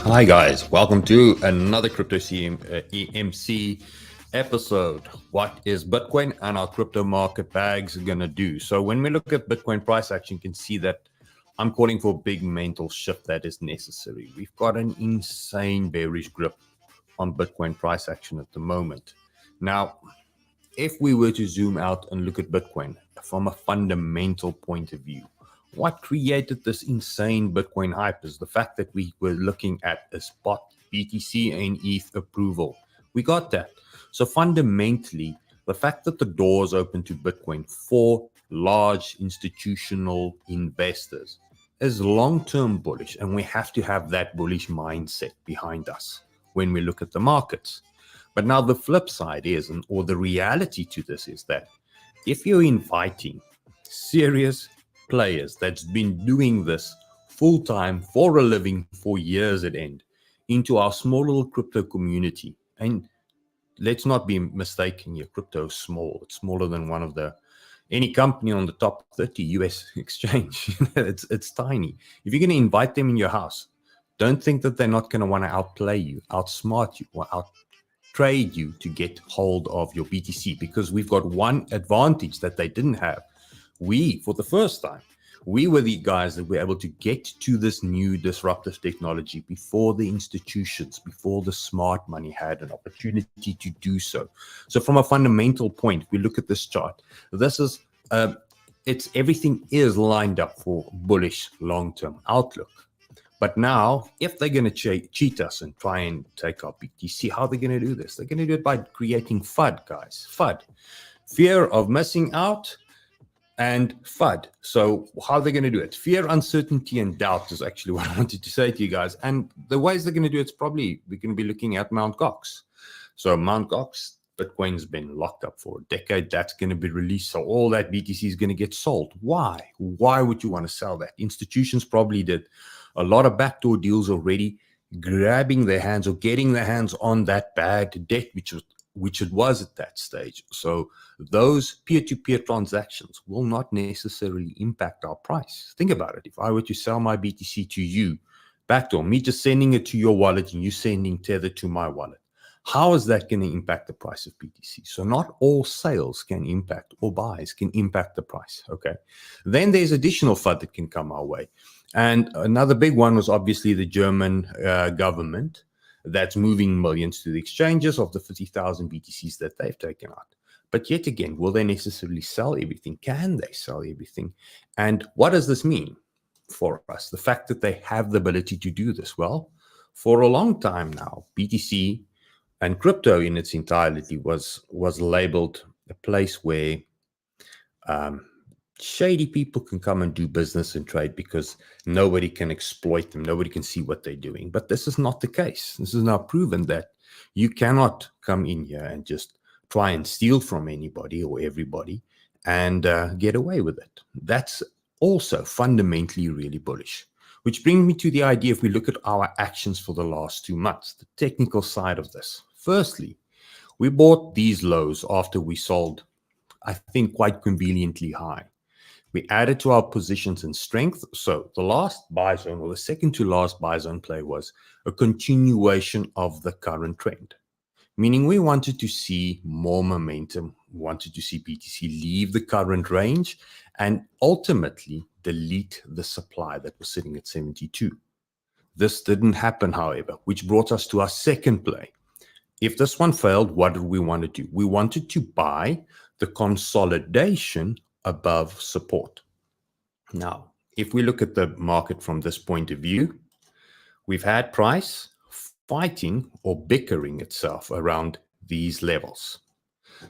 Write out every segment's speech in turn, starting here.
Hi guys, welcome to another Crypto EMC episode. What is Bitcoin and our crypto market bags gonna do? So when we look at Bitcoin price action, you can see that I'm calling for a big mental shift that is necessary. We've got an insane bearish grip on Bitcoin price action at the moment. Now, if we were to zoom out and look at Bitcoin from a fundamental point of view, what created this insane Bitcoin hype is the fact that we were looking at a spot BTC and ETH approval. We got that. So fundamentally, the fact that the doors open to Bitcoin for large institutional investors is long-term bullish, and we have to have that bullish mindset behind us when we look at the markets. But now the flip side is, or the reality to this is that if you're inviting serious players that's been doing this full-time for a living for years at end into our small little crypto community, and let's not be mistaken here, crypto is small. It's smaller than any company on the top 30 US exchange. it's tiny. If you're going to invite them in your house, don't think that they're not going to want to outplay you, outsmart you, or trade you to get hold of your BTC, because we've got one advantage that they didn't have. We, for the first time, we were the guys that were able to get to this new disruptive technology before the institutions, before the smart money had an opportunity to do so. So from a fundamental point, we look at this chart. This is, everything is lined up for bullish long-term outlook. But now, if they're going to cheat us and try and take our BTC, how are they going to do this? They're going to do it by creating FUD, guys. FUD. Fear of missing out and FUD. So how are they going to do it? Fear, uncertainty, and doubt is actually what I wanted to say to you guys. And the ways they're going to do it's probably, we're going to be looking at Mt. Gox. So Mt. Gox, Bitcoin's been locked up for a decade. That's going to be released. So all that BTC is going to get sold. Why? Why would you want to sell that? Institutions probably did a lot of backdoor deals already, grabbing their hands or getting their hands on that bad debt, which it was at that stage. So those peer-to-peer transactions will not necessarily impact our price. Think about it. If I were to sell my BTC to you, backdoor, me just sending it to your wallet and you sending Tether to my wallet, how is that going to impact the price of BTC? So not all sales can impact, or buys can impact the price, okay? Then there's additional FUD that can come our way. And another big one was obviously the German government that's moving millions to the exchanges of the 50,000 BTCs that they've taken out. But yet again, will they necessarily sell everything? Can they sell everything? And what does this mean for us? The fact that they have the ability to do this. Well, for a long time now, BTC and crypto in its entirety was labeled a place where shady people can come and do business and trade because nobody can exploit them. Nobody can see what they're doing. But this is not the case. This is now proven that you cannot come in here and just try and steal from anybody or everybody and get away with it. That's also fundamentally really bullish. Which brings me to the idea, if we look at our actions for the last 2 months, the technical side of this. Firstly, we bought these lows after we sold, I think, quite conveniently high. We added to our positions in strength. So the last buy zone, or the second to last buy zone play, was a continuation of the current trend, meaning we wanted to see more momentum, wanted to see BTC leave the current range and ultimately delete the supply that was sitting at 72. This didn't happen, however, which brought us to our second play. If this one failed, what did we want to do? We wanted to buy the consolidation above support. Now, if we look at the market from this point of view, we've had price fighting or bickering itself around these levels.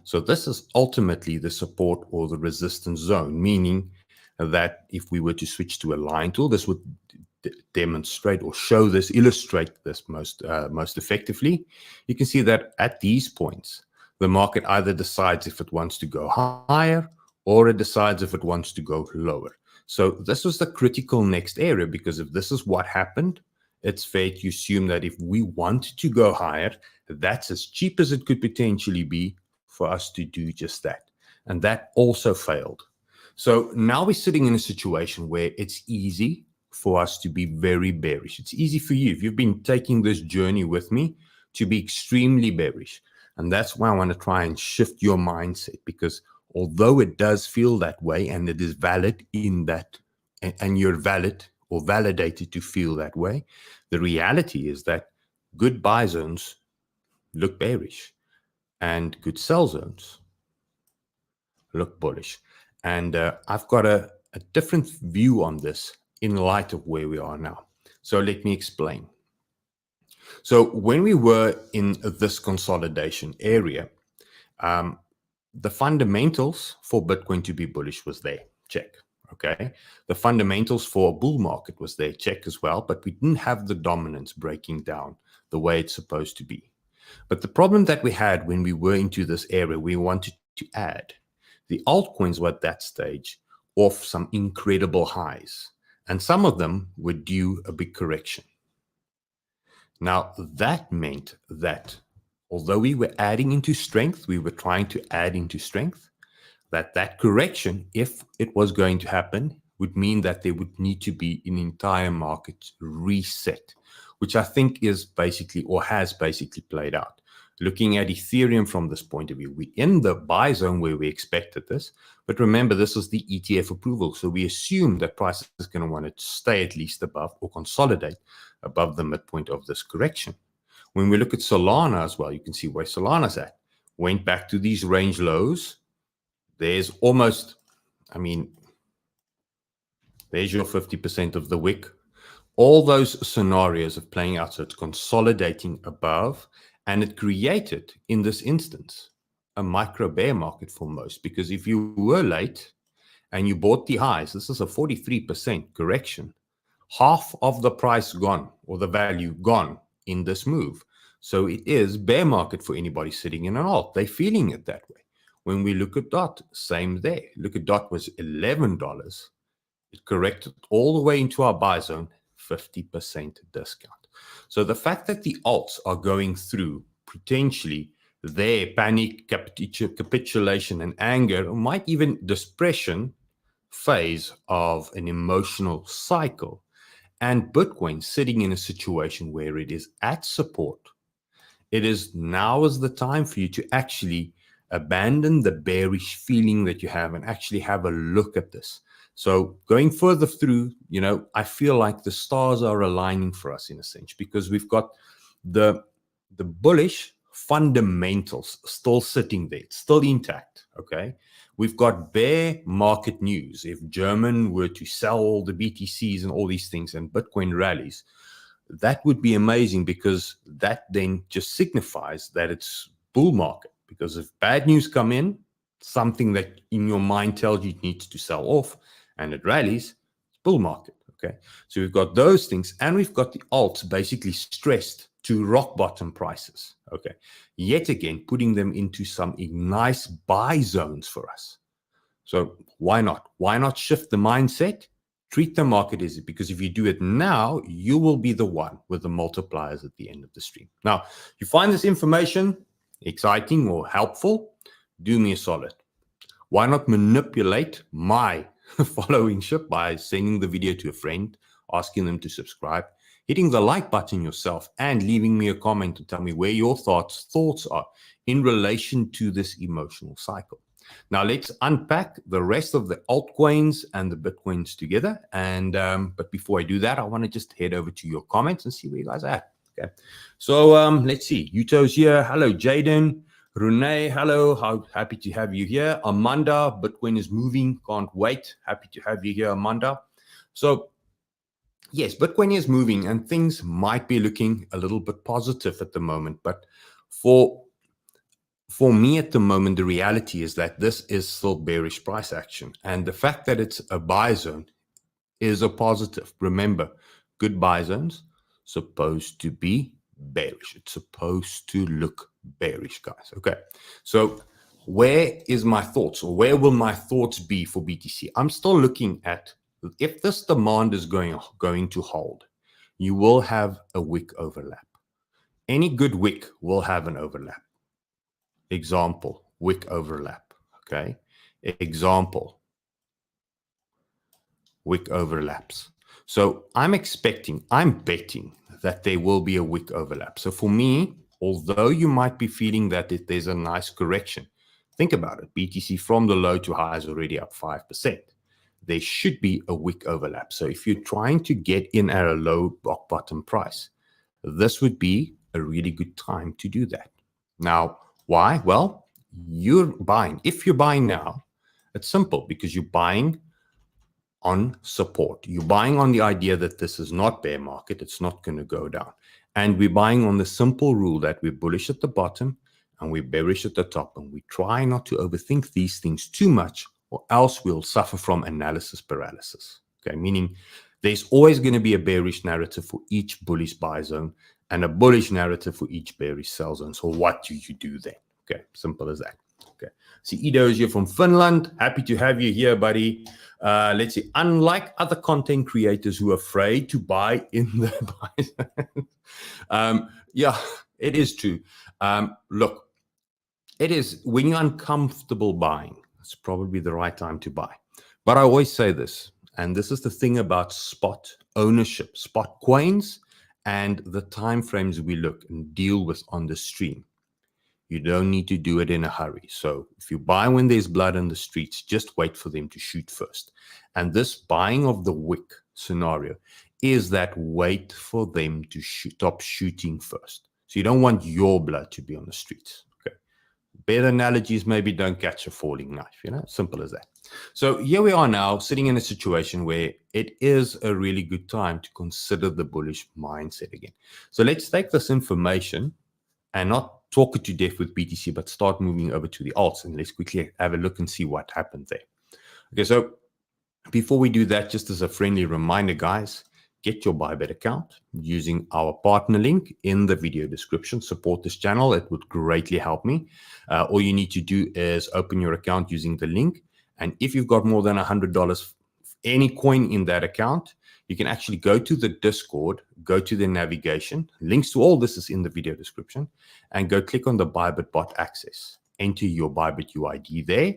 So this is ultimately the support or the resistance zone, meaning that if we were to switch to a line tool, this would demonstrate or show this, illustrate this most effectively. You can see that at these points, the market either decides if it wants to go higher or it decides if it wants to go lower. So this was the critical next area, because if this is what happened, it's fair to assume that if we want to go higher, that's as cheap as it could potentially be for us to do just that. And that also failed. So now we're sitting in a situation where it's easy for us to be very bearish. It's easy for you, if you've been taking this journey with me, to be extremely bearish. And that's why I want to try and shift your mindset, because although it does feel that way and it is valid in that, and you're valid or validated to feel that way, the reality is that good buy zones look bearish and good sell zones look bullish. And I've got a different view on this in light of where we are now. So let me explain. So when we were in this consolidation area, the fundamentals for Bitcoin to be bullish was there, check. Okay, the fundamentals for a bull market was there, check as well, but we didn't have the dominance breaking down the way it's supposed to be. But the problem that we had when we were into this area, we wanted to add. The altcoins were at that stage off some incredible highs, and some of them were due a big correction. Now, that meant that although we were adding into strength, we were trying to add into strength, that correction, if it was going to happen, would mean that there would need to be an entire market reset, which I think is basically, or has basically played out. Looking at Ethereum from this point of view, we're in the buy zone where we expected this. But remember, this is the ETF approval. So we assume that price is going to want to stay at least above or consolidate above the midpoint of this correction. When we look at Solana as well, you can see where Solana's at. Went back to these range lows. There's almost, I mean, there's your 50% of the wick. All those scenarios of playing out. So it's consolidating above. And it created, in this instance, a micro bear market for most. Because if you were late and you bought the highs, this is a 43% correction. Half of the price gone, or the value gone in this move. So it is bear market for anybody sitting in an alt. They're feeling it that way. When we look at DOT, same there. Look at DOT was $11. It corrected all the way into our buy zone, 50% discount. So the fact that the alts are going through potentially their panic, capitulation, and anger, or might even depression phase of an emotional cycle, and Bitcoin sitting in a situation where it is at support, it is now is the time for you to actually abandon the bearish feeling that you have and actually have a look at this. So going further through, I feel like the stars are aligning for us in a sense, because we've got the bullish fundamentals still sitting there. It's still intact, okay? We've got bear market news. If German were to sell all the BTCs and all these things and Bitcoin rallies, that would be amazing, because that then just signifies that it's bull market. Because if bad news come in, something that in your mind tells you it needs to sell off, and it rallies, it's bull market, okay? So we've got those things, and we've got the alts basically stressed to rock bottom prices, okay? Yet again, putting them into some nice buy zones for us. So why not? Why not shift the mindset? Treat the market as it, because if you do it now, you will be the one with the multipliers at the end of the stream. Now, if you find this information exciting or helpful, do me a solid. Why not manipulate my followership by sending the video to a friend, asking them to subscribe, hitting the like button yourself, and leaving me a comment to tell me where your thoughts are in relation to this emotional cycle. Now let's unpack the rest of the altcoins and the Bitcoins together. And but before I do that, I want to just head over to your comments and see where you guys are at. Okay. So let's see. Yuto's here. Hello, Jaden. Renee, hello. How happy to have you here. Amanda, Bitcoin is moving. Can't wait. Happy to have you here, Amanda. So yes, Bitcoin is moving and things might be looking a little bit positive at the moment. But for me at the moment, the reality is that this is still bearish price action. And the fact that it's a buy zone is a positive. Remember, good buy zones supposed to be bearish. It's supposed to look bearish, guys. Okay. So where is my thoughts, or where will my thoughts be for BTC? I'm still looking at, if this demand is going to hold, you will have a wick overlap. Any good wick will have an overlap. Example, wick overlap. Okay. Example, wick overlaps. So I'm betting that there will be a wick overlap. So for me, although you might be feeling that there's a nice correction, think about it. BTC from the low to high is already up 5%. There should be a wick overlap. So if you're trying to get in at a low rock bottom price, this would be a really good time to do that. Now, why? Well, you're buying. If you're buying now, it's simple because you're buying on support. You're buying on the idea that this is not bear market. It's not going to go down. And we're buying on the simple rule that we're bullish at the bottom and we're bearish at the top. And we try not to overthink these things too much, or else we'll suffer from analysis paralysis. Okay, meaning there's always going to be a bearish narrative for each bullish buy zone and a bullish narrative for each bearish sell zone. So what do you do then? Okay, simple as that. Okay, see, Ido is here from Finland. Happy to have you here, buddy. Let's see. Unlike other content creators who are afraid to buy in the buy, yeah, it is true. Look, it is when you're uncomfortable buying, it's probably the right time to buy. But I always say this, and this is the thing about spot ownership, spot coins, and the time frames we look and deal with on the stream. You don't need to do it in a hurry. So if you buy when there's blood in the streets, just wait for them to shoot first. And this buying of the wick scenario is that wait for them to stop shooting first. So you don't want your blood to be on the streets. Okay. Better analogies, maybe don't catch a falling knife, simple as that. So here we are now sitting in a situation where it is a really good time to consider the bullish mindset again. So let's take this information and not talk it to death with BTC, but start moving over to the alts. And let's quickly have a look and see what happened there. Okay, so before we do that, just as a friendly reminder, guys, get your Bybit account using our partner link in the video description. Support this channel. It would greatly help me. All you need to do is open your account using the link. And if you've got more than $100, any coin in that account, you can actually go to the Discord, go to the navigation. Links to all this is in the video description. And go click on the Bybit bot access. Enter your Bybit UID there.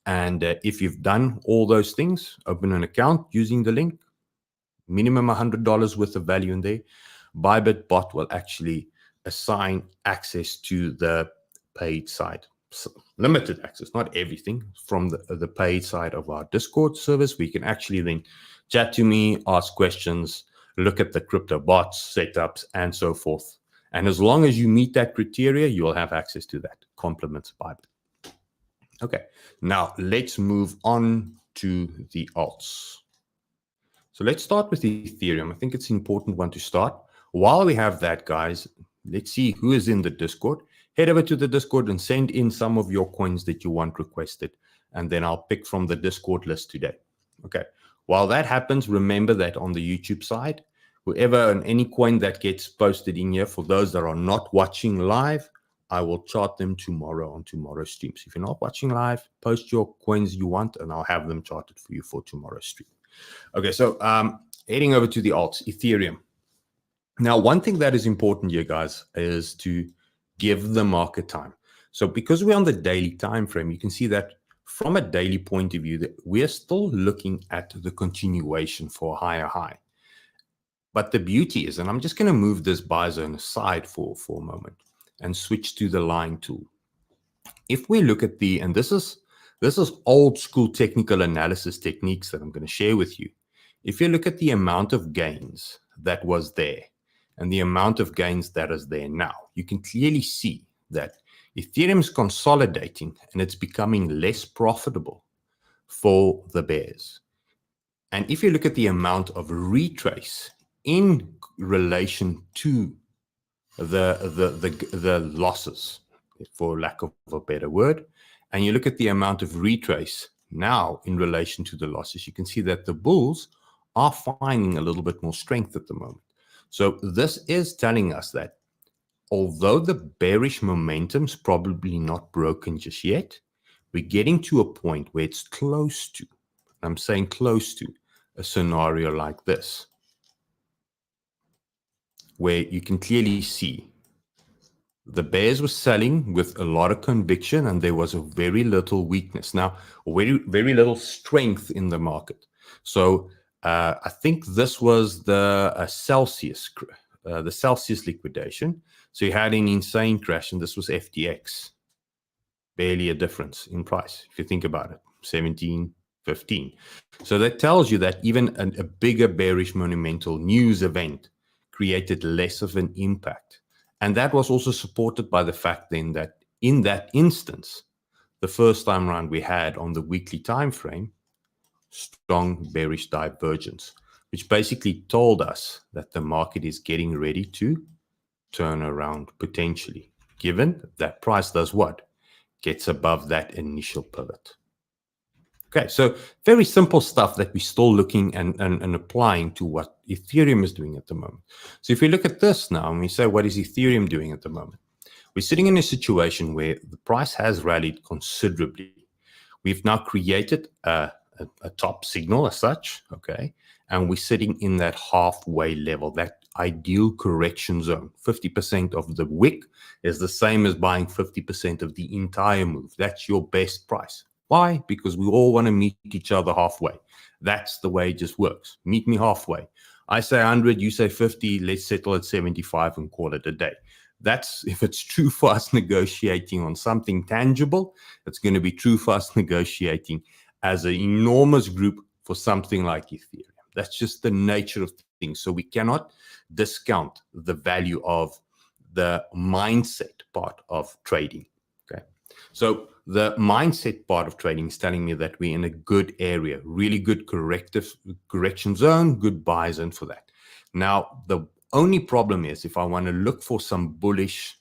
And if you've done all those things, open an account using the link. Minimum $100 worth of value in there. Bybit bot will actually assign access to the paid side. So limited access, not everything, from the paid side of our Discord service. We can actually then chat to me, ask questions, look at the crypto bots, setups, and so forth. And as long as you meet that criteria, you will have access to that. Compliments Bybit. Okay, now let's move on to the alts. So let's start with Ethereum. I think it's an important one to start. While we have that, guys, let's see who is in the Discord. Head over to the Discord and send in some of your coins that you want requested. And then I'll pick from the Discord list today. Okay. While that happens, remember that on the YouTube side, whoever and any coin that gets posted in here, for those that are not watching live, I will chart them tomorrow on tomorrow's stream. So if you're not watching live, post your coins you want, and I'll have them charted for you for tomorrow's stream. Okay, so heading over to the alts, Ethereum. Now, one thing that is important here, guys, is to give the market time. So because we're on the daily time frame, you can see that from a daily point of view, that we're still looking at the continuation for a higher high. But the beauty is, and I'm just going to move this buy zone aside for a moment and switch to the line tool. If we look at and this is old school technical analysis techniques that I'm going to share with you. If you look at the amount of gains that was there and the amount of gains that is there now, you can clearly see that Ethereum is consolidating and it's becoming less profitable for the bears. And if you look at the amount of retrace in relation to the losses, for lack of a better word, and you look at the amount of retrace now in relation to the losses, you can see that the bulls are finding a little bit more strength at the moment. So this is telling us that although the bearish momentum's probably not broken just yet, we're getting to a point where it's close to, I'm saying close to, a scenario like this, where you can clearly see The bears were selling with a lot of conviction, and there was a very little weakness. Now, very little strength in the market. So I think this was the Celsius liquidation. So you had an insane crash, and this was FTX. Barely a difference in price, if you think about it, 17, 15. So that tells you that even a bigger bearish monumental news event created less of an impact. And that was also supported by the fact then that in that instance, the first time around we had on the weekly time frame, strong bearish divergence, which basically told us that the market is getting ready to turn around potentially, given that price does what? Gets above that initial pivot. Okay, so very simple stuff that we're still looking and applying to what Ethereum is doing at the moment. So if we look at this now and we say, what is Ethereum doing at the moment? We're sitting in a situation where the price has rallied considerably. We've now created a top signal as such, okay? And we're sitting in that halfway level, that ideal correction zone. 50% of the wick is the same as buying 50% of the entire move. That's your best price. Why? Because we all want to meet each other halfway. That's the way it just works. Meet me halfway. I say 100, you say 50, let's settle at 75 and call it a day. That's if it's true for us negotiating on something tangible, it's going to be true for us negotiating as an enormous group for something like Ethereum. That's just the nature of things. So we cannot discount the value of the mindset part of trading. Okay. So the mindset part of trading is telling me that we're in a good area, really good correction zone, good buy zone for that. Now, the only problem is if I want to look for some bullish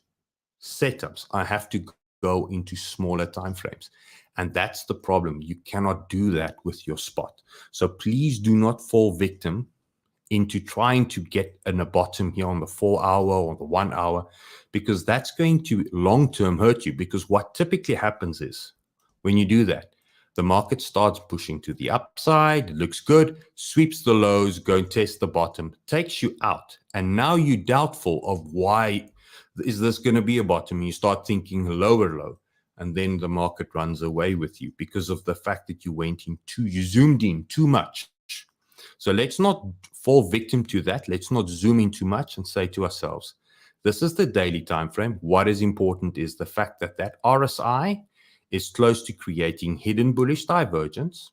setups, I have to go into smaller time frames. And that's the problem. You cannot do that with your spot. So please do not fall victim into trying to get in a bottom here on the 4 hour or the 1 hour, because that's going to long-term hurt you. Because what typically happens is when you do that, the market starts pushing to the upside, it looks good, sweeps the lows, go and test the bottom, takes you out. And now you're doubtful of why is this going to be a bottom. You start thinking lower low, and then the market runs away with you because of the fact that you you zoomed in too much. So let's not fall victim to that. Let's not zoom in too much and say to ourselves, this is the daily time frame. What is important is the fact that that RSI is close to creating hidden bullish divergence.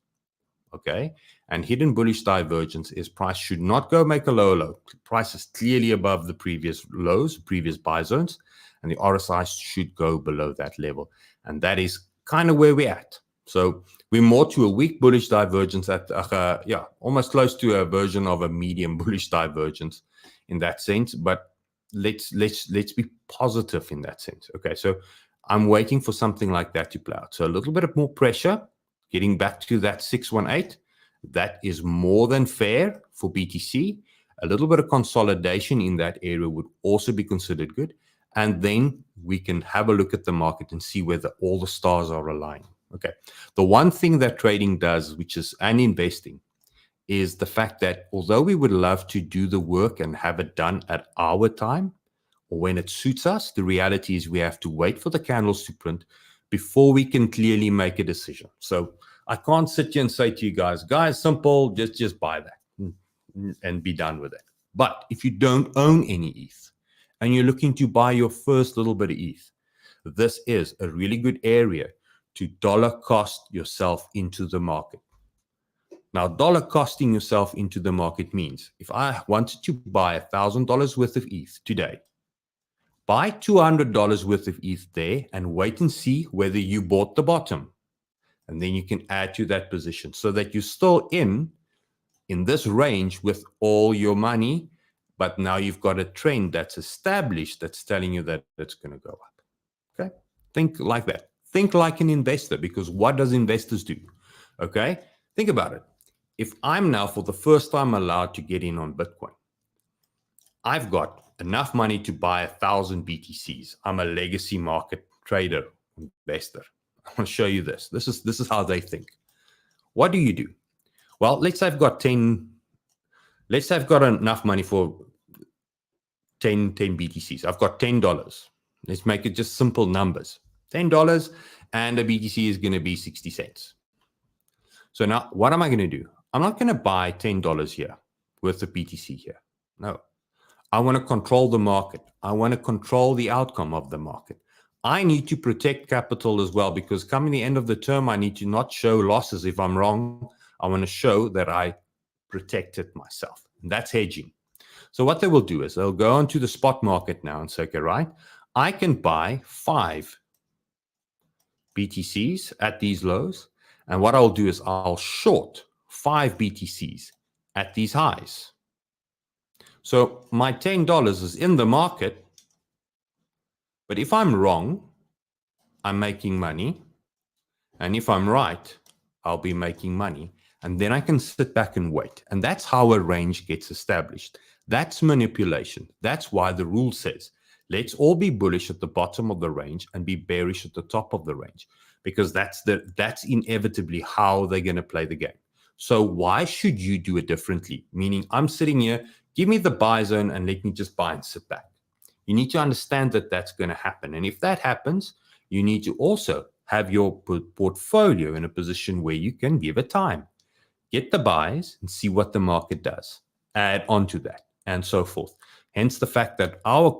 Okay. And hidden bullish divergence is price should not go make a lower low. Price is clearly above the previous lows, previous buy zones, and the RSI should go below that level. And that is kind of where we're at. So we're more to a weak bullish divergence at, almost close to a version of a medium bullish divergence in that sense. But let's be positive in that sense. Okay, so I'm waiting for something like that to play out. So a little bit of more pressure, getting back to that 618. That is more than fair for BTC. A little bit of consolidation in that area would also be considered good. And then we can have a look at the market and see whether all the stars are aligning. Okay. The one thing that trading does, which is and investing, is the fact that although we would love to do the work and have it done at our time or when it suits us, the reality is we have to wait for the candles to print before we can clearly make a decision. So I can't sit here and say to you guys, simple, just buy that and be done with it. But if you don't own any ETH and you're looking to buy your first little bit of ETH, this is a really good area to dollar cost yourself into the market. Now, dollar costing yourself into the market means if I wanted to buy $1,000 worth of ETH today, buy $200 worth of ETH there and wait and see whether you bought the bottom. And then you can add to that position so that you're still in this range with all your money, but now you've got a trend that's established that's telling you that it's going to go up. Okay? Think like that. Think like an investor, because what does investors do? Okay? Think about it. If I'm now for the first time allowed to get in on Bitcoin, I've got enough money to buy 1,000 BTCs. I'm a legacy market trader, investor. I want to show you this. This is how they think. What do you do? Well, let's say I've got enough money for 10 BTCs. I've got $10. Let's make it just simple numbers. $10 and the BTC is going to be 60 cents. So now what am I going to do? I'm not going to buy $10 here with the BTC here. No. I want to control the market. I want to control the outcome of the market. I need to protect capital as well, because coming the end of the term, I need to not show losses if I'm wrong. I want to show that I protected myself. And that's hedging. So what they will do is they'll go onto the spot market now and say, okay, right, I can buy 5 BTCs at these lows. And what I'll do is I'll short 5 BTCs at these highs. So my $10 is in the market, but if I'm wrong, I'm making money. And if I'm right, I'll be making money. And then I can sit back and wait. And that's how a range gets established. That's manipulation. That's why the rule says, let's all be bullish at the bottom of the range and be bearish at the top of the range, because that's inevitably how they're going to play the game. So why should you do it differently? Meaning I'm sitting here, give me the buy zone and let me just buy and sit back. You need to understand that that's going to happen. And if that happens, you need to also have your portfolio in a position where you can give it time. Get the buys and see what the market does. Add on to that and so forth. Hence the fact that our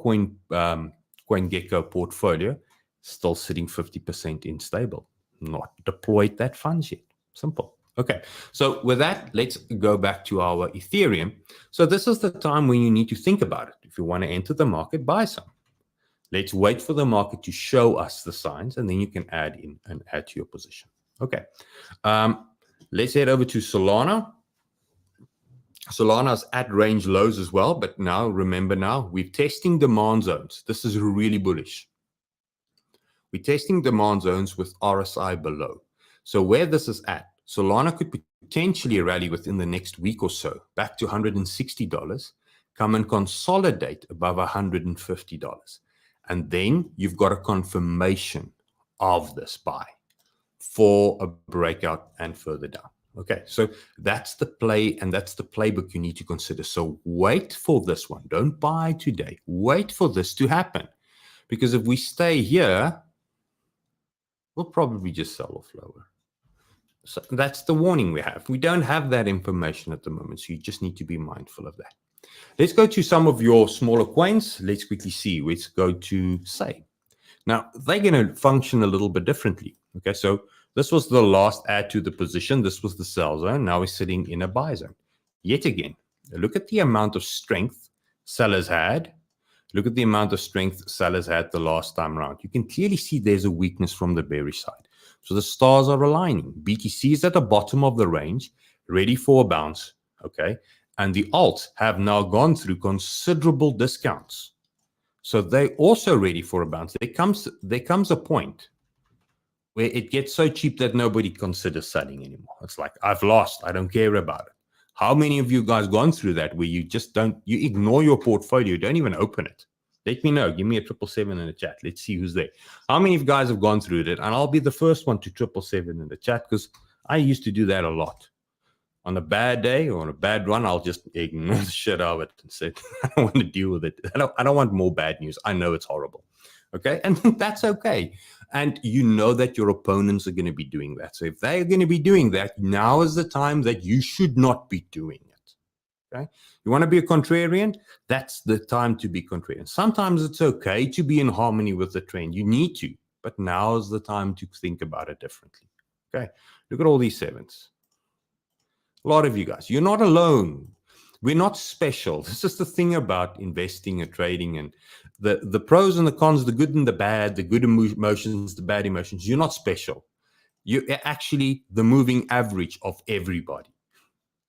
CoinGecko portfolio is still sitting 50% unstable. Not deployed that funds yet. Simple. Okay, so with that, let's go back to our Ethereum. So this is the time when you need to think about it. If you want to enter the market, buy some. Let's wait for the market to show us the signs, and then you can add in and add to your position. Okay, let's head over to Solana. Solana's at range lows as well, but now remember, now we're testing demand zones. This is really bullish. We're testing demand zones with RSI below. So where this is at, Solana could potentially rally within the next week or so back to $160, come and consolidate above $150. And then you've got a confirmation of this buy for a breakout and further down. Okay, so that's the play and that's the playbook you need to consider. So wait for this one. Don't buy today. Wait for this to happen. Because if we stay here, we'll probably just sell off lower. So that's the warning we have. We don't have that information at the moment, so you just need to be mindful of that. Let's go to some of your smaller coins. Let's quickly see. Let's go to Say. Now, they're going to function a little bit differently. Okay, so this was the last add to the position. This was the sell zone. Now we're sitting in a buy zone. Yet again, look at the amount of strength sellers had. Look at the amount of strength sellers had the last time around. You can clearly see there's a weakness from the bearish side. So the stars are aligning. BTC is at the bottom of the range, ready for a bounce. Okay, and the alts have now gone through considerable discounts. So they're also ready for a bounce. There comes a point where it gets so cheap that nobody considers selling anymore. It's like, I've lost. I don't care about it. How many of you guys gone through that where you just don't, you ignore your portfolio, don't even open it? Let me know. Give me a 777 in the chat. Let's see who's there. How many of you guys have gone through it? And I'll be the first one to 777 in the chat, because I used to do that a lot. On a bad day or on a bad run, I'll just ignore the shit out of it and say, I don't want to deal with it. I don't want more bad news. I know it's horrible. Okay. And that's okay. And you know that your opponents are going to be doing that. So if they're going to be doing that, now is the time that you should not be doing it. Okay. You want to be a contrarian? That's the time to be contrarian. Sometimes it's okay to be in harmony with the trend. You need to, but now is the time to think about it differently. Okay. Look at all these sevens. A lot of you guys, you're not alone. We're not special. This is the thing about investing and trading, and the pros and the cons, the good and the bad, the good emotions, the bad emotions. You're not special. You're actually the moving average of everybody.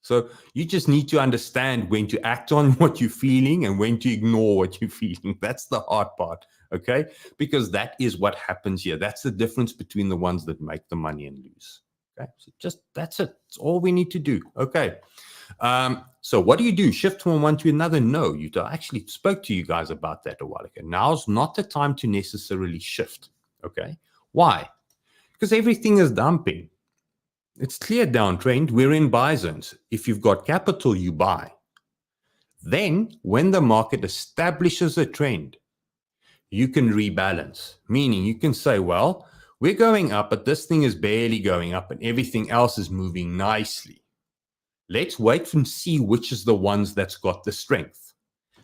So you just need to understand when to act on what you're feeling and when to ignore what you're feeling. That's the hard part, okay? Because that is what happens here. That's the difference between the ones that make the money and lose. Okay, so just that's it. That's all we need to do. Okay. So what do you do? Shift from one to another? No, I actually spoke to you guys about that a while ago. Now's not the time to necessarily shift. Okay. Why? Because everything is dumping. It's clear downtrend. We're in buy zones. If you've got capital, you buy. Then when the market establishes a trend, you can rebalance, meaning you can say, well, we're going up, but this thing is barely going up and everything else is moving nicely. Let's wait and see which is the ones that's got the strength.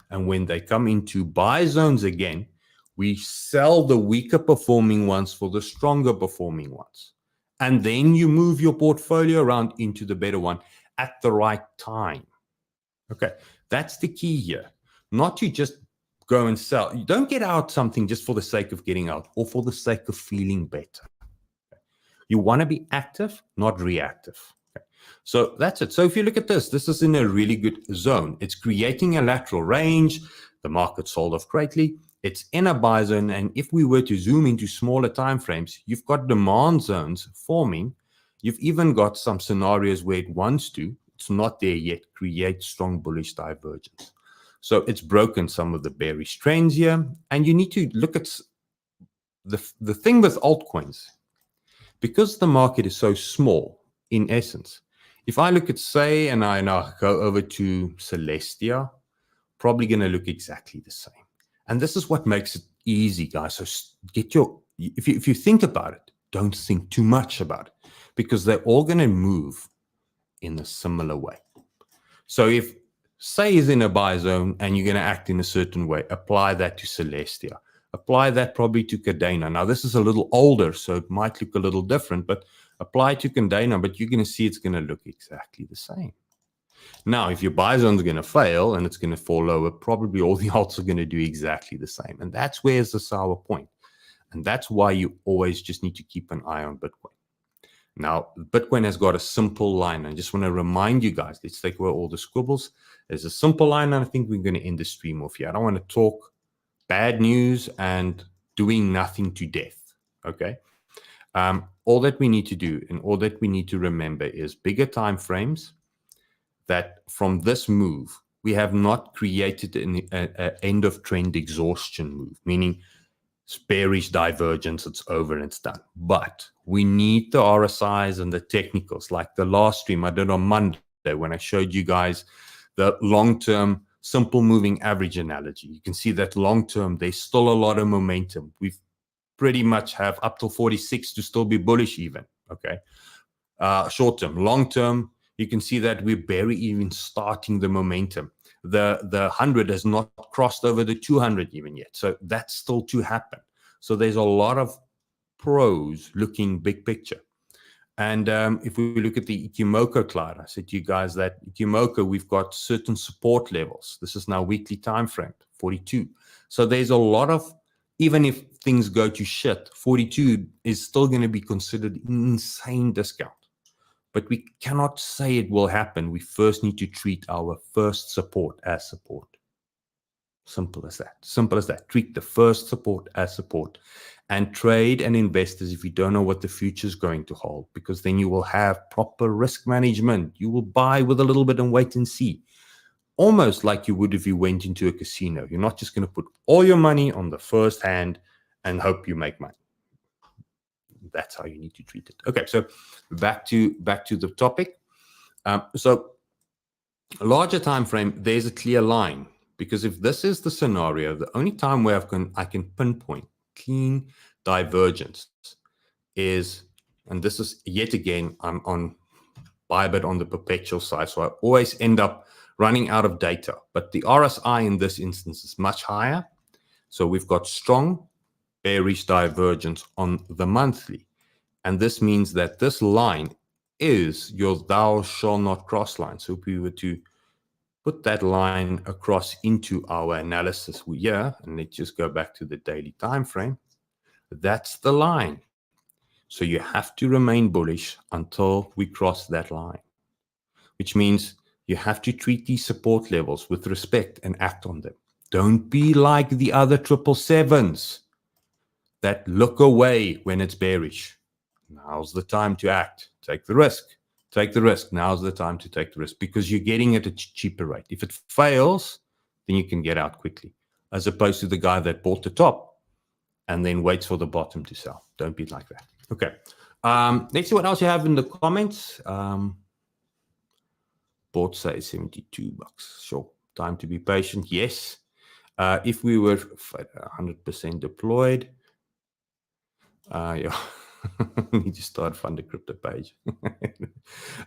And when they come into buy zones again, we sell the weaker performing ones for the stronger performing ones. And then you move your portfolio around into the better one at the right time. Okay, that's the key here. Not to just go and sell. You don't get out something just for the sake of getting out or for the sake of feeling better. You want to be active, not reactive. Okay. So that's it. So if you look at this, this is in a really good zone. It's creating a lateral range. The market sold off greatly. It's in a buy zone. And if we were to zoom into smaller time frames, you've got demand zones forming. You've even got some scenarios where it wants to, it's not there yet, create strong bullish divergence. So it's broken some of the bearish trends here. And you need to look at the thing with altcoins. Because the market is so small, in essence, if I look at, say, and I now go over to Celestia, probably going to look exactly the same. And this is what makes it easy, guys. So get your, if you think about it, don't think too much about it, because they're all going to move in a similar way. So if, say, is in a buy zone and you're going to act in a certain way, apply that to Celestia. Apply that probably to KMNO. Now, this is a little older, so it might look a little different, but apply to KMNO, but you're going to see it's going to look exactly the same. Now, if your buy zone is going to fail and it's going to fall lower, probably all the alts are going to do exactly the same. And that's where's the sour point. And that's why you always just need to keep an eye on Bitcoin. Now, Bitcoin has got a simple line. I just want to remind you guys, let's take away all the scribbles. There's a simple line, and I think we're going to end the stream off here. I don't want to talk bad news and doing nothing to death, okay? All that we need to do and all that we need to remember is bigger time frames, that from this move, we have not created an end of trend exhaustion move, meaning it's bearish divergence, it's over and it's done. But we need the RSIs and the technicals, like the last stream I did on Monday when I showed you guys the long-term simple moving average analogy. You can see that long-term, there's still a lot of momentum. We've pretty much have up till 46 to still be bullish even, okay? Short-term, long-term, you can see that we're barely even starting the momentum. The 100 has not crossed over the 200 even yet. So that's still to happen. So there's a lot of pros looking big picture. And if we look at the Ichimoku cloud, I said to you guys that Ichimoku, we've got certain support levels. This is now weekly time frame, 42. So there's a lot of, even if things go to shit, 42 is still going to be considered an insane discount. But we cannot say it will happen. We first need to treat our first support as support. Simple as that. Simple as that. Treat the first support as support. And trade and invest as if you don't know what the future is going to hold, because then you will have proper risk management. You will buy with a little bit and wait and see. Almost like you would if you went into a casino. You're not just going to put all your money on the first hand and hope you make money. That's how you need to treat it. Okay, so back to the topic. So a larger time frame, there's a clear line, because if this is the scenario, the only time where I can pinpoint clean divergence is, and this is yet again, I'm on Bybit on the perpetual side, so I always end up running out of data. But the RSI in this instance is much higher. So we've got strong bearish divergence on the monthly. And this means that this line is your thou shall not cross line. So if we were to put that line across into our analysis here, and let's just go back to the daily time frame, that's the line. So you have to remain bullish until we cross that line, which means you have to treat these support levels with respect and act on them. Don't be like the other 777s that look away when it's bearish. Now's the time to act. Take the risk. Take the risk. Now's the time to take the risk, because you're getting it at a cheaper rate. If it fails, then you can get out quickly, as opposed to the guy that bought the top and then waits for the bottom to sell. Don't be like that. Okay. Let's see what else you have in the comments. Bought say $72. Sure. Time to be patient. Yes. If we were 100% deployed, yeah, need to start fund the crypto page.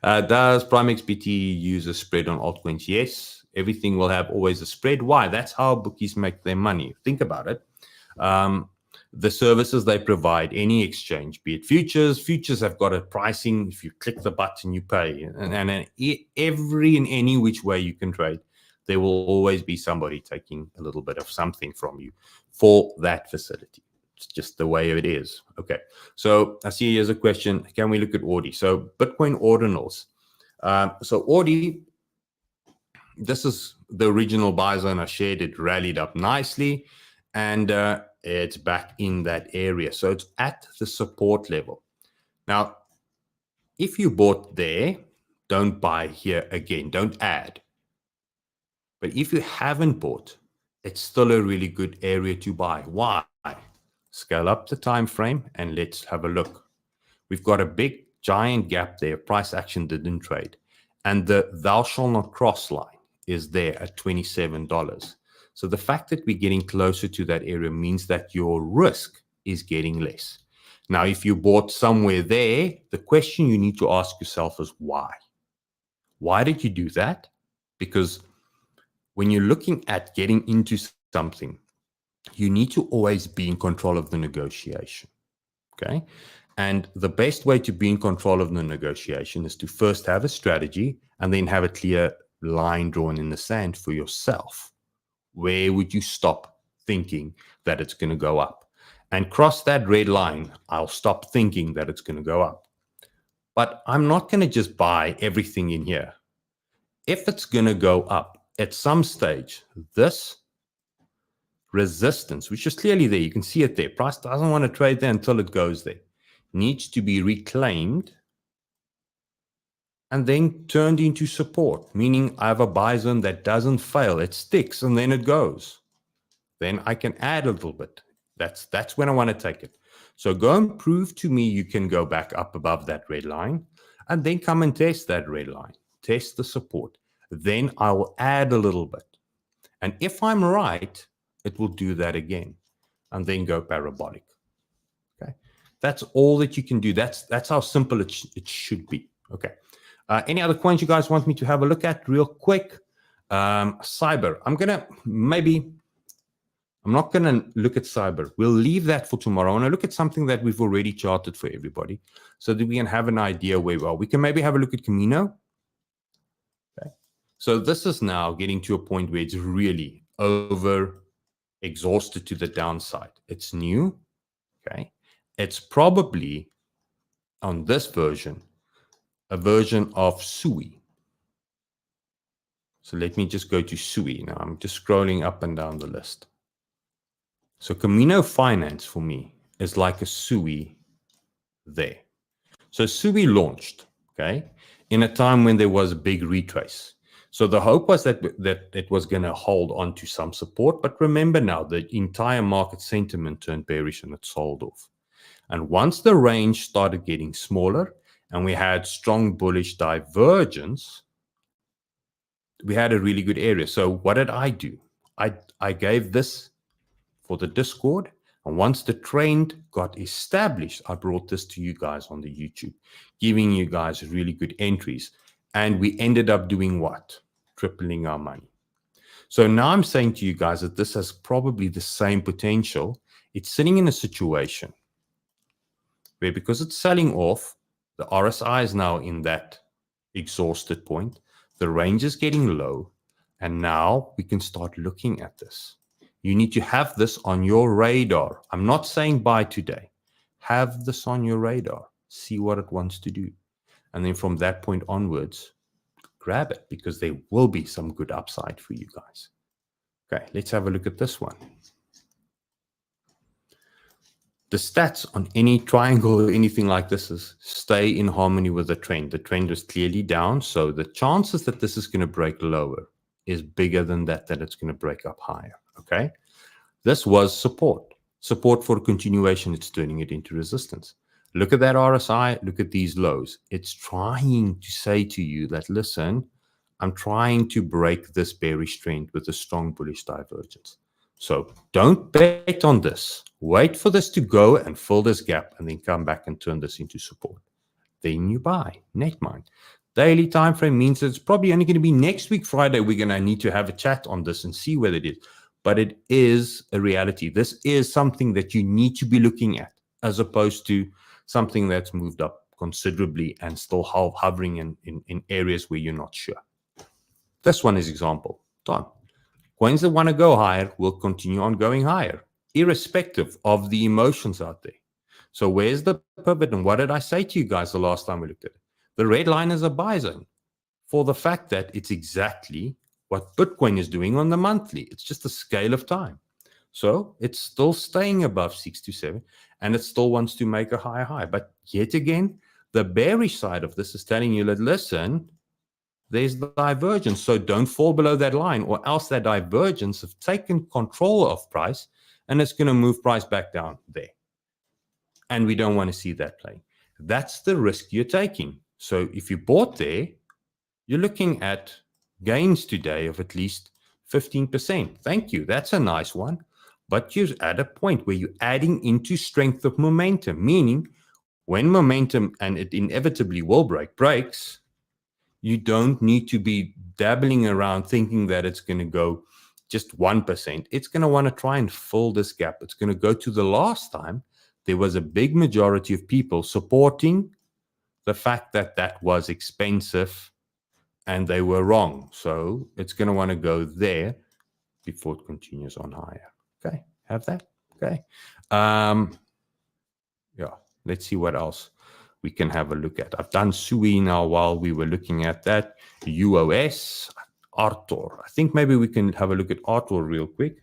Does Prime XBT use a spread on altcoins? Yes, everything will have always a spread. Why? That's how bookies make their money. Think about it. The services they provide, any exchange, be it futures have got a pricing. If you click the button, you pay. And every and any which way you can trade, there will always be somebody taking a little bit of something from you for that facility. It's just the way it is. Okay. So I see here's a question. Can we look at ORDI? So Bitcoin ordinals. So ORDI, this is the original buy zone I shared. It rallied up nicely and it's back in that area. So it's at the support level. Now, if you bought there, don't buy here again. Don't add. But if you haven't bought, it's still a really good area to buy. Why? Scale up the time frame and let's have a look. We've got a big giant gap there. Price action didn't trade. And the thou shall not cross line is there at $27. So the fact that we're getting closer to that area means that your risk is getting less. Now, if you bought somewhere there, the question you need to ask yourself is why? Why did you do that? Because when you're looking at getting into something, you need to always be in control of the negotiation. Okay. And the best way to be in control of the negotiation is to first have a strategy and then have a clear line drawn in the sand for yourself. Where would you stop thinking that it's going to go up? And cross that red line. I'll stop thinking that it's going to go up. But I'm not going to just buy everything in here. If it's going to go up at some stage, this resistance, which is clearly there, you can see it there. Price doesn't want to trade there until it goes there. Needs to be reclaimed and then turned into support, meaning I have a buy zone that doesn't fail. It sticks and then it goes. Then I can add a little bit. That's when I want to take it. So go and prove to me you can go back up above that red line and then come and test that red line. Test the support. Then I will add a little bit. And if I'm right, it will do that again and then go parabolic. Okay. That's all that you can do. That's how simple it should be. Okay. Any other coins you guys want me to have a look at real quick? Cyber. I'm not going to look at cyber. We'll leave that for tomorrow. I want to look at something that we've already charted for everybody so that we can have an idea where we are. We can maybe have a look at KMNO. Okay. So this is now getting to a point where it's really over exhausted to the downside. It's new. Okay. It's probably on this version, a version of SUI. So let me just go to SUI. Now I'm just scrolling up and down the list. So KMNO Finance for me is like a SUI there. So SUI launched, okay, in a time when there was a big retrace. So the hope was that it was going to hold on to some support. But remember now, the entire market sentiment turned bearish and it sold off. And once the range started getting smaller and we had strong bullish divergence, we had a really good area. So what did I do? I gave this for the Discord. And once the trend got established, I brought this to you guys on the YouTube, giving you guys really good entries. And we ended up doing what? Tripling our money. So now I'm saying to you guys that this has probably the same potential. It's sitting in a situation where, because it's selling off, the RSI is now in that exhausted point. The range is getting low. And now we can start looking at this. You need to have this on your radar. I'm not saying buy today. Have this on your radar. See what it wants to do. And then from that point onwards, grab it, because there will be some good upside for you guys. Okay, let's have a look at this one. The stats on any triangle or anything like this is stay in harmony with the trend. The trend is clearly down, so the chances that this is going to break lower is bigger than that it's going to break up higher. Okay, this was support for continuation. It's turning it into resistance. Look at that RSI. Look at these lows. It's trying to say to you that, listen, I'm trying to break this bearish trend with a strong bullish divergence. So don't bet on this. Wait for this to go and fill this gap and then come back and turn this into support. Then you buy. Net mine. Daily time frame means it's probably only going to be next week, Friday. We're going to need to have a chat on this and see whether it is. But it is a reality. This is something that you need to be looking at as opposed to something that's moved up considerably and still hovering in areas where you're not sure. This one is example. Done. Coins that want to go higher will continue on going higher, irrespective of the emotions out there. So where's the pivot? And what did I say to you guys the last time we looked at it? The red line is a buy zone for the fact that it's exactly what Bitcoin is doing on the monthly. It's just a scale of time. So it's still staying above 627 and it still wants to make a higher high. But yet again, the bearish side of this is telling you that, listen, there's the divergence. So don't fall below that line or else that divergence have taken control of price and it's going to move price back down there. And we don't want to see that play. That's the risk you're taking. So if you bought there, you're looking at gains today of at least 15%. Thank you. That's a nice one. But you're at a point where you're adding into strength of momentum, meaning when momentum, and it inevitably will breaks, you don't need to be dabbling around thinking that it's going to go just 1%. It's going to want to try and fill this gap. It's going to go to the last time. There was a big majority of people supporting the fact that that was expensive and they were wrong. So it's going to want to go there before it continues on higher. Okay, have that. Okay. Yeah, let's see what else we can have a look at. I've done SUI now while we were looking at that. UOS, ATOR. I think maybe we can have a look at ATOR real quick.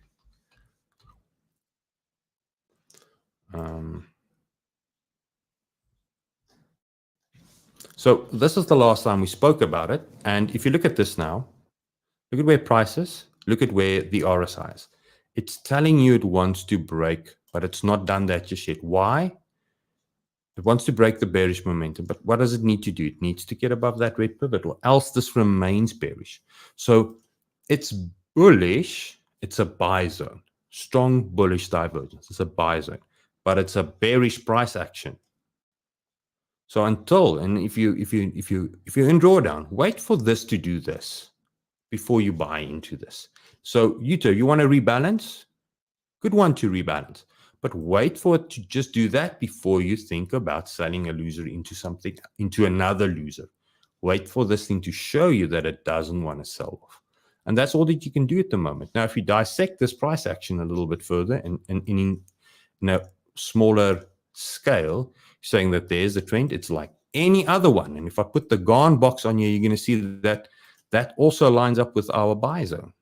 So this is the last time we spoke about it. And if you look at this now, look at where price is, look at where the RSI is. It's telling you it wants to break, but it's not done that just yet. Why? It wants to break the bearish momentum, but what does it need to do? It needs to get above that red pivot or else this remains bearish. So it's bullish. It's a buy zone, strong bullish divergence. It's a buy zone, but it's a bearish price action. So until, and if you're in drawdown, wait for this to do this before you buy into this. So Yuto, you want to rebalance? Good one to rebalance, but wait for it to just do that before you think about selling a loser into something, into another loser. Wait for this thing to show you that it doesn't want to sell off. And that's all that you can do at the moment. Now, if you dissect this price action a little bit further and in a smaller scale, saying that there's a trend, it's like any other one. And if I put the Garn box on here, you're going to see that that also lines up with our buy zone.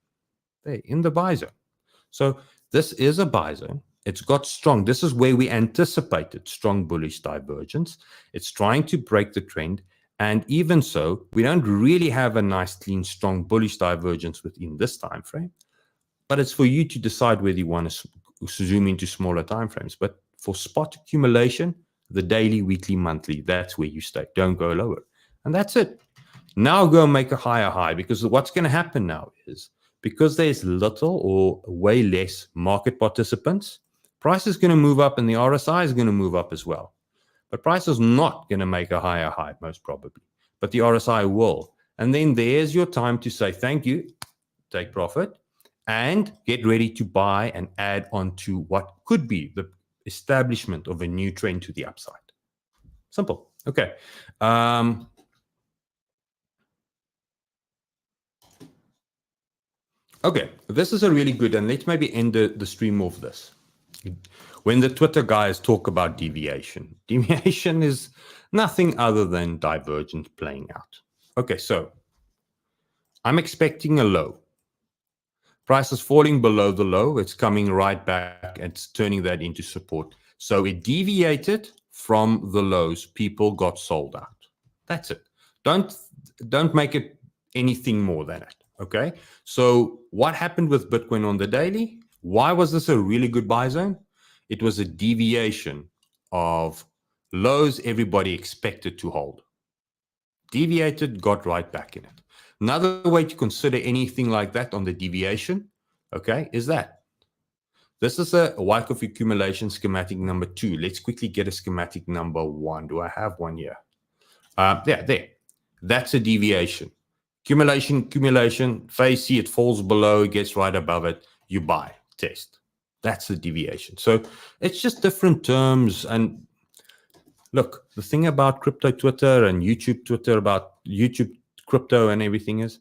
There, in the buy zone. So this is a buy zone. It's got strong. This is where we anticipated strong bullish divergence. It's trying to break the trend. And even so, we don't really have a nice, clean, strong bullish divergence within this time frame. But it's for you to decide whether you want to zoom into smaller time frames. But for spot accumulation, the daily, weekly, monthly, that's where you stay. Don't go lower. And that's it. Now go make a higher high, because what's going to happen now is, because there's little or way less market participants, price is going to move up and the RSI is going to move up as well. But price is not going to make a higher high, most probably. But the RSI will. And then there's your time to say thank you, take profit, and get ready to buy and add on to what could be the establishment of a new trend to the upside. Simple. Okay. Okay, this is a really good, and let's maybe end the stream off this. When the Twitter guys talk about deviation, deviation is nothing other than divergence playing out. Okay, so I'm expecting a low. Price is falling below the low. It's coming right back. It's turning that into support. So it deviated from the lows. People got sold out. That's it. Don't make it anything more than it. Okay. So what happened with Bitcoin on the daily? Why was this a really good buy zone? It was a deviation of lows everybody expected to hold. Deviated, got right back in it. Another way to consider anything like that on the deviation, okay, is that This is a Wyckoff accumulation schematic number 2. Let's quickly get a schematic number 1. Do I have one here? Yeah, there. That's a deviation. Accumulation, phase C, it falls below, it gets right above it, you buy, test. That's the deviation. So it's just different terms. And look, the thing about crypto Twitter and YouTube Twitter, about YouTube crypto and everything is,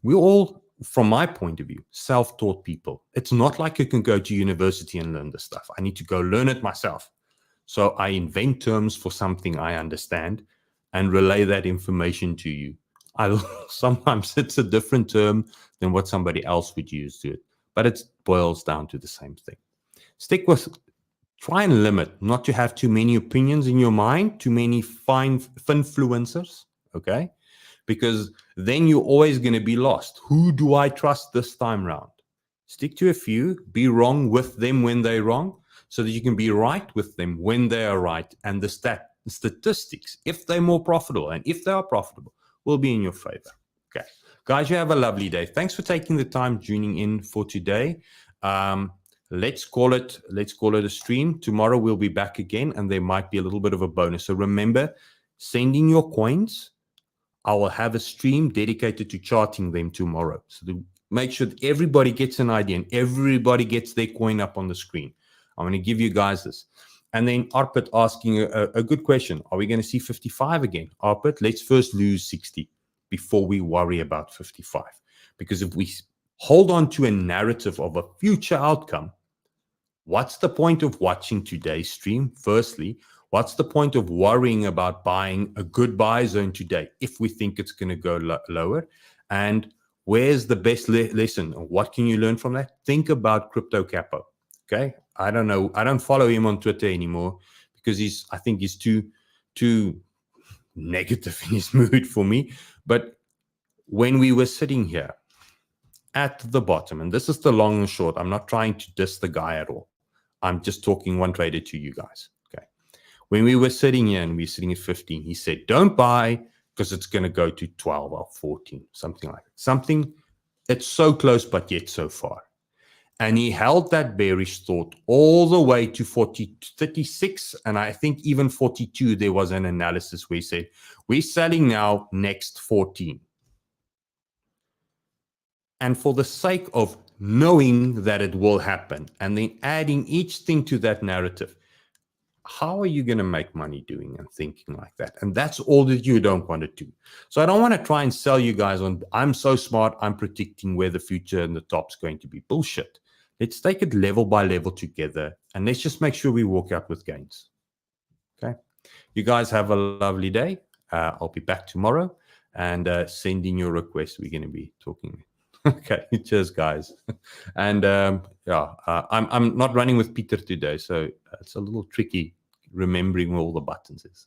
we all, from my point of view, self-taught people. It's not like you can go to university and learn this stuff. I need to go learn it myself. So I invent terms for something I understand and relay that information to you. Sometimes it's a different term than what somebody else would use to it, but it boils down to the same thing. Try and limit not to have too many opinions in your mind, too many finfluencers, okay? Because then you're always going to be lost. Who do I trust this time round? Stick to a few, be wrong with them when they're wrong, so that you can be right with them when they are right. And the statistics, if they're more profitable and if they are profitable, will be in your favor. Okay, guys, you have a lovely day. Thanks for taking the time tuning in for today. Let's call it a stream. Tomorrow we'll be back again, and there might be a little bit of a bonus. So remember, send in your coins. I will have a stream dedicated to charting them tomorrow. So to make sure that everybody gets an idea and everybody gets their coin up on the screen. I'm going to give you guys this. And then Arpit asking a good question. Are we going to see 55 again? Arpit, let's first lose 60 before we worry about 55. Because if we hold on to a narrative of a future outcome, what's the point of watching today's stream? Firstly, what's the point of worrying about buying a good buy zone today if we think it's going to go lower? And where's the best lesson? What can you learn from that? Think about Crypto Capo. Okay, I don't know. I don't follow him on Twitter anymore because I think he's too negative in his mood for me. But when we were sitting here at the bottom, and this is the long and short, I'm not trying to diss the guy at all. I'm just talking one trader to you guys. Okay, when we were sitting here and we were sitting at 15, he said, "Don't buy because it's going to go to 12 or 14, something like that. Something. It's so close, but yet so far." And he held that bearish thought all the way to 36. And I think even 42, there was an analysis where he said, we're selling now next 14. And for the sake of knowing that it will happen and then adding each thing to that narrative, how are you going to make money doing and thinking like that? And that's all that you don't want to do. So I don't want to try and sell you guys on, I'm so smart, I'm predicting where the future and the top's going to be. Bullshit. Let's take it level by level together, and let's just make sure we walk out with gains. Okay? You guys have a lovely day. I'll be back tomorrow, and send in your requests. We're going to be talking. Okay, cheers, guys. And I'm not running with Peter today, so it's a little tricky remembering where all the buttons is.